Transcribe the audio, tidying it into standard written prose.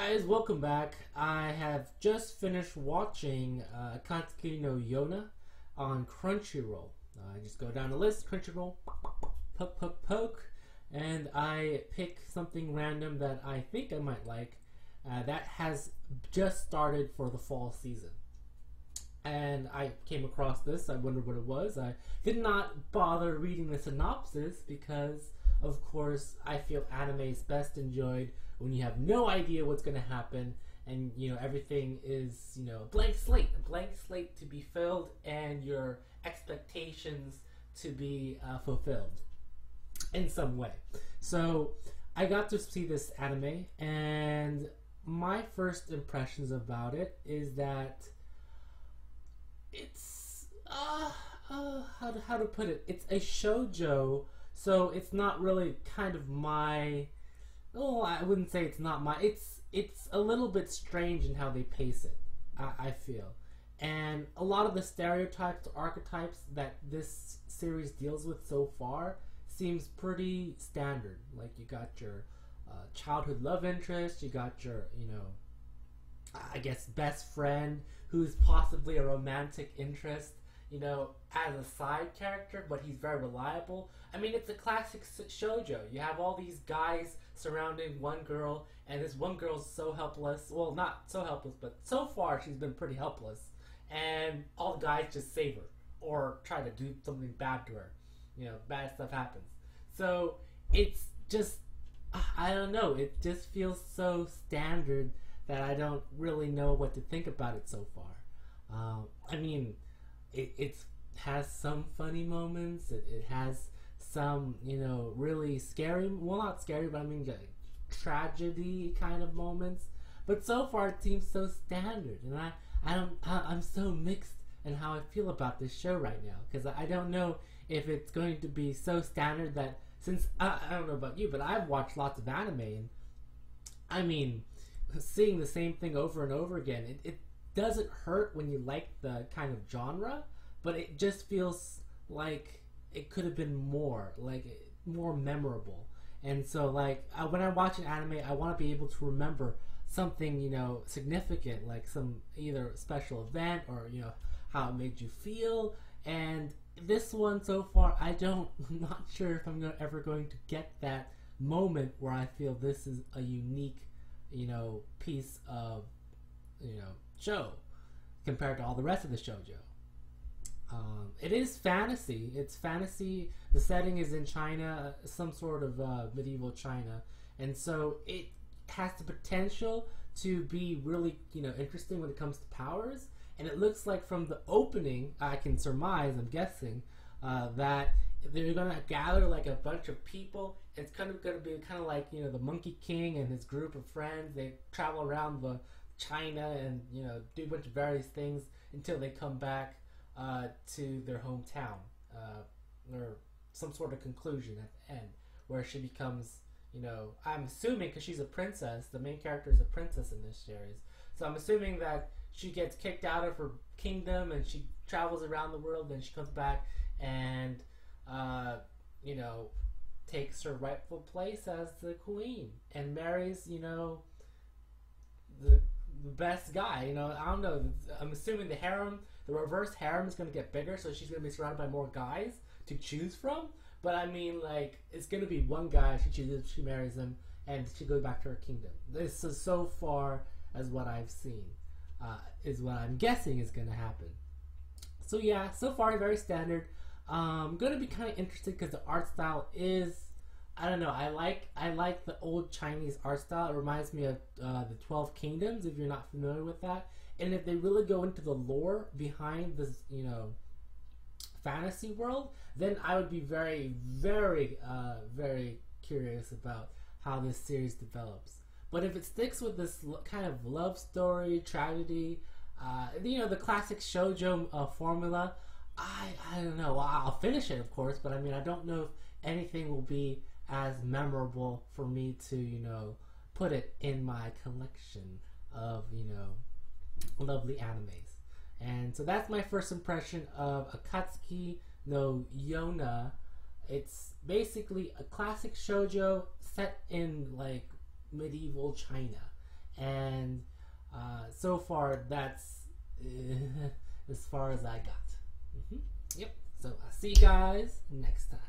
guys, welcome back. I have just finished watching Akatsuki no Yona on Crunchyroll. I just go down the list, Crunchyroll, poke, poke, poke, and I pick something random that I think I might like that has just started for the fall season. And I came across this, I wondered what it was. I did not bother reading the synopsis because, of course, I feel anime is best enjoyed when you have no idea what's going to happen and, everything is, a blank slate to be filled and your expectations to be fulfilled in some way. So I got to see this anime, and my first impressions about it is that it's how to put it, it's a shoujo, so it's not really kind of my, I wouldn't say it's not my, it's a little bit strange in how they pace it, I feel. And a lot of the stereotypes, archetypes that this series deals with so far seems pretty standard. Like, you got your childhood love interest, you got your, I guess, best friend who's possibly a romantic interest, as a side character, but he's very reliable. I mean, it's a classic shoujo. You have all these guys surrounding one girl, and this one girl's so helpless. Well, not so helpless, but so far she's been pretty helpless. And all the guys just save her or try to do something bad to her. Bad stuff happens. So it's just, I don't know, it just feels so standard that I don't really know what to think about it so far. I mean, it has some funny moments. It has some, really scary, well, not scary, but I mean tragedy kind of moments. But so far it seems so standard, and I'm so mixed in how I feel about this show right now, because I don't know if it's going to be so standard that, since I don't know about you, but I've watched lots of anime, and I mean, seeing the same thing over and over again, it doesn't hurt when you like the kind of genre, but it just feels like it could have been more memorable. And so, when I watch an anime, I want to be able to remember something, significant, like some either special event or, how it made you feel. And this one so far, I'm not sure if I'm ever going to get that moment where I feel this is a unique, piece of, show compared to all the rest of the shoujo. It is fantasy. It's fantasy. The setting is in China, some sort of medieval China, and so it has the potential to be really, interesting when it comes to powers. And it looks like from the opening, I can surmise, I'm guessing, that they're gonna gather like a bunch of people. It's kind of gonna be kind of like, the Monkey King and his group of friends. They travel around the China and, do a bunch of various things until they come back to their hometown, or some sort of conclusion at the end where she becomes, I'm assuming, because she's a princess, the main character is a princess in this series, so I'm assuming that she gets kicked out of her kingdom and she travels around the world, and she comes back and takes her rightful place as the queen and marries, the best guy. I don't know, I'm assuming the harem, the reverse harem, is going to get bigger, so she's going to be surrounded by more guys to choose from. But I mean, it's going to be one guy she chooses, she marries him, and she goes back to her kingdom. This is so far as what I've seen, is what I'm guessing is going to happen. So yeah, so far very standard. I'm going to be kind of interested because the art style is, I don't know, I like the old Chinese art style. It reminds me of the 12 Kingdoms, if you're not familiar with that. And if they really go into the lore behind this, fantasy world, then I would be very, very, very curious about how this series develops. But if it sticks with this kind of love story, tragedy, the classic shoujo formula, I don't know. I'll finish it, of course, but I mean, I don't know if anything will be as memorable for me to, put it in my collection of, lovely animes. And so that's my first impression of Akatsuki no Yona. It's basically a classic shoujo set in medieval China, and so far that's as far as I got. Yep. So I'll see you guys next time.